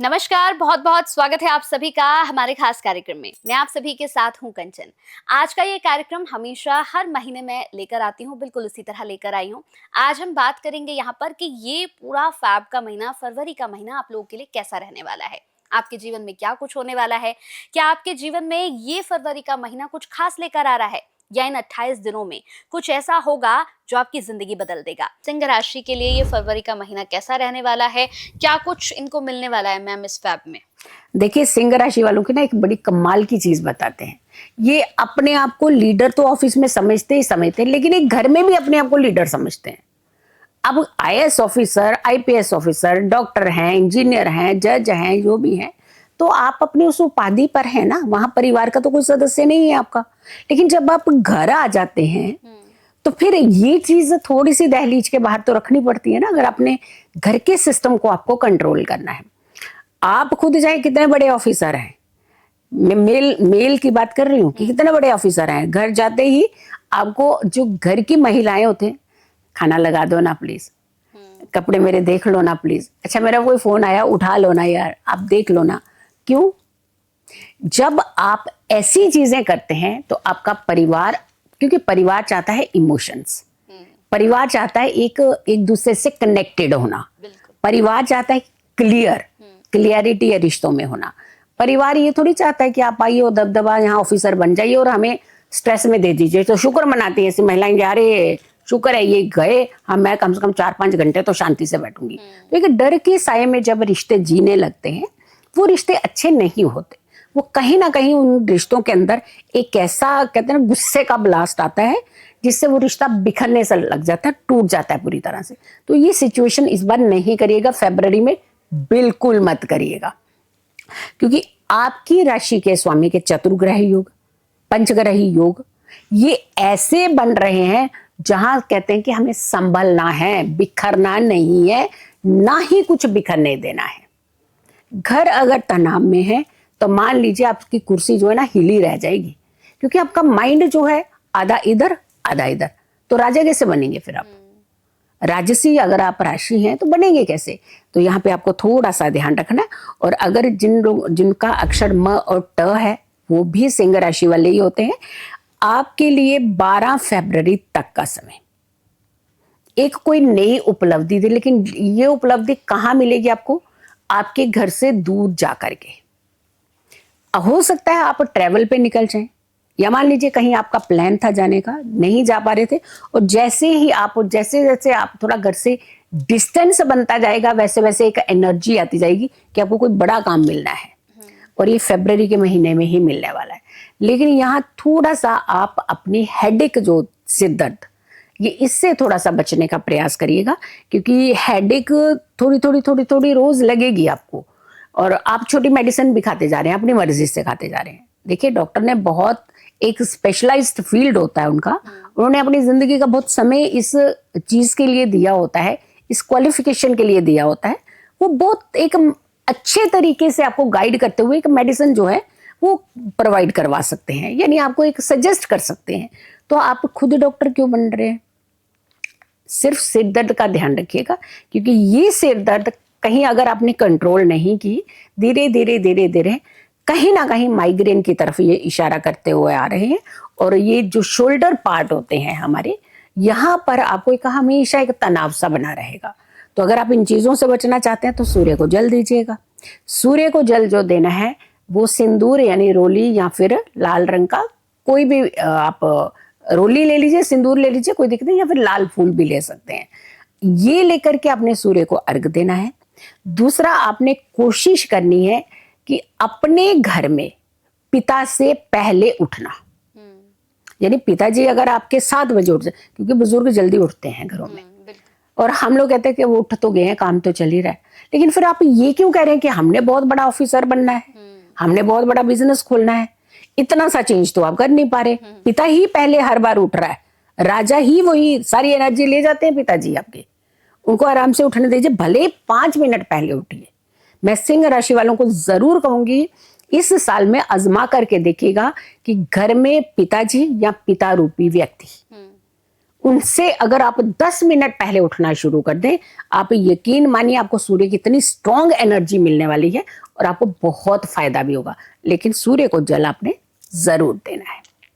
नमस्कार, बहुत बहुत स्वागत है आप सभी का हमारे खास कार्यक्रम में। मैं आप सभी के साथ हूं कंचन। आज का ये कार्यक्रम हमेशा हर महीने में लेकर आती हूं, बिल्कुल उसी तरह लेकर आई हूं। आज हम बात करेंगे यहाँ पर कि ये पूरा फैब का महीना, फरवरी का महीना आप लोगों के लिए कैसा रहने वाला है। आपके जीवन में क्या कुछ होने वाला है, क्या आपके जीवन में ये फरवरी का महीना कुछ खास लेकर आ रहा है, या इन 28 दिनों में कुछ ऐसा होगा जो आपकी जिंदगी बदल देगा। सिंह राशि के लिए ये फरवरी का महीना कैसा रहने वाला है, क्या कुछ इनको मिलने वाला है मैम इस फैब में? देखिए, सिंह राशि वालों की ना एक बड़ी कमाल की चीज बताते हैं। ये अपने आप को लीडर तो ऑफिस में समझते ही समझते हैं, लेकिन एक घर में भी अपने आप को लीडर समझते हैं। अब IAS officer, IPS officer, doctor हैं, इंजीनियर हैं, जज हैं, जो भी हैं, तो आप अपनी उस उपाधि पर है ना, वहां परिवार का तो कोई सदस्य नहीं है आपका। लेकिन जब आप घर आ जाते हैं तो फिर ये चीज थोड़ी सी दहलीज के बाहर तो रखनी पड़ती है ना, अगर अपने घर के सिस्टम को आपको कंट्रोल करना है। आप खुद चाहे कितने बड़े ऑफिसर हैं, मैं मेल की बात कर रही हूँ कि कितने बड़े ऑफिसर हैं, घर जाते ही आपको जो घर की महिलाएं होते हैं, खाना लगा दो ना प्लीज, कपड़े मेरे देख लो ना प्लीज, अच्छा मेरा कोई फोन आया उठा लो ना यार, आप देख लो ना। क्यों? जब आप ऐसी चीजें करते हैं तो आपका परिवार, क्योंकि परिवार चाहता है इमोशंस, परिवार चाहता है एक दूसरे से कनेक्टेड होना, परिवार चाहता है क्लियरिटी है रिश्तों में होना। परिवार ये थोड़ी चाहता है कि आप आइए और दबदबा यहाँ ऑफिसर बन जाइए और हमें स्ट्रेस में दे दीजिए। तो शुक्र मनाती है ऐसी महिलाएं, अरे शुक्र है ये गए, हम मैं कम से कम 4-5 घंटे तो शांति से बैठूंगी। तो एक डर के साये में जब रिश्ते जीने लगते हैं, वो रिश्ते अच्छे नहीं होते। वो कहीं ना कहीं उन रिश्तों के अंदर एक ऐसा कहते हैं ना गुस्से का ब्लास्ट आता है, जिससे वो रिश्ता बिखरने से लग जाता है, टूट जाता है पूरी तरह से। तो ये सिचुएशन इस बार नहीं करिएगा, फरवरी में बिल्कुल मत करिएगा, क्योंकि आपकी राशि के स्वामी के चतुर्ग्रह योग, पंचग्रही योग, ये ऐसे बन रहे हैं जहां कहते हैं कि हमें संभलना है, बिखरना नहीं है, ना ही कुछ बिखरने देना है। घर अगर तनाव में है तो मान लीजिए आपकी कुर्सी जो है ना हिली रह जाएगी, क्योंकि आपका माइंड जो है आधा इधर आधा इधर। तो राजा कैसे बनेंगे फिर आप? राजसी अगर आप राशि हैं तो बनेंगे कैसे? तो यहाँ पे आपको थोड़ा सा ध्यान रखना है। और अगर जिनका अक्षर म और ट है, वो भी सिंह राशि वाले ही होते हैं। आपके लिए 12 फरवरी तक का समय एक कोई नई उपलब्धि थी, लेकिन ये उपलब्धि कहाँ मिलेगी आपको? आपके घर से दूर जा करके। हो सकता है आप ट्रैवल पे निकल जाएं, या मान लीजिए कहीं आपका प्लान था जाने का, नहीं जा पा रहे थे, और जैसे जैसे आप थोड़ा घर से डिस्टेंस बनता जाएगा, वैसे वैसे एक एनर्जी आती जाएगी कि आपको कोई बड़ा काम मिलना है, और ये फरवरी के महीने में ही मिलने वाला है। लेकिन यहाँ थोड़ा सा आप अपनी हेडेक, जो सिर दर्द, ये इससे थोड़ा सा बचने का प्रयास करिएगा, क्योंकि हेडेक थोड़ी थोड़ी रोज लगेगी आपको, और आप छोटी मेडिसिन भी खाते जा रहे हैं, अपनी मर्जी से खाते जा रहे हैं। देखिए, डॉक्टर ने बहुत एक स्पेशलाइज्ड फील्ड होता है उनका, उन्होंने अपनी जिंदगी का बहुत समय इस चीज के लिए दिया होता है, इस क्वालिफिकेशन के लिए दिया होता है। वो बहुत एक अच्छे तरीके से आपको गाइड करते हुए एक मेडिसिन जो है वो प्रोवाइड करवा सकते हैं, यानी आपको एक सजेस्ट कर सकते हैं। तो आप खुद डॉक्टर क्यों बन रहे हैं? सिर्फ सिर दर्द का ध्यान रखिएगा, क्योंकि ये सिर दर्द कहीं अगर आपने कंट्रोल नहीं की, धीरे धीरे कहीं ना कहीं माइग्रेन की तरफ ये इशारा करते हुए आ रहे हैं। और ये जो शोल्डर पार्ट होते हैं हमारे, यहाँ पर आपको एक हमेशा एक तनाव सा बना रहेगा। तो अगर आप इन चीजों से बचना चाहते हैं तो सूर्य को जल दीजिएगा। सूर्य को जल जो देना है वो सिंदूर यानी रोली, या फिर लाल रंग का कोई भी आप रोली ले लीजिए, सिंदूर ले लीजिए, कोई दिक्कत नहीं, या फिर लाल फूल भी ले सकते हैं। ये लेकर के आपने सूर्य को अर्घ देना है। दूसरा, आपने कोशिश करनी है कि अपने घर में पिता से पहले उठना, यानी पिताजी अगर आपके 7 बजे उठ जाए, क्योंकि बुजुर्ग जल्दी उठते हैं घरों में, और हम लोग कहते हैं कि वो उठ तो गए हैं, काम तो चल ही रहा है। लेकिन फिर आप ये क्यों कह रहे हैं कि हमने बहुत बड़ा ऑफिसर बनना है, हमने बहुत बड़ा बिजनेस खोलना है? इतना सा चेंज तो आप कर नहीं पा रहे। पिता ही पहले हर बार उठ रहा है, राजा ही वही सारी एनर्जी ले जाते हैं पिताजी आपके। उनको आराम से उठने दीजिए, भले 5 मिनट पहले उठिए। मैं सिंह राशि वालों को जरूर कहूंगी, इस साल में आजमा करके देखिएगा कि घर में पिताजी या पिता रूपी व्यक्ति उनसे अगर आप 10 मिनट पहले उठना शुरू कर दें, आप यकीन मानिए आपको सूर्य की इतनी स्ट्रांग एनर्जी मिलने वाली है और आपको बहुत फायदा भी होगा। लेकिन सूर्य को जल आपने जरूर देना है।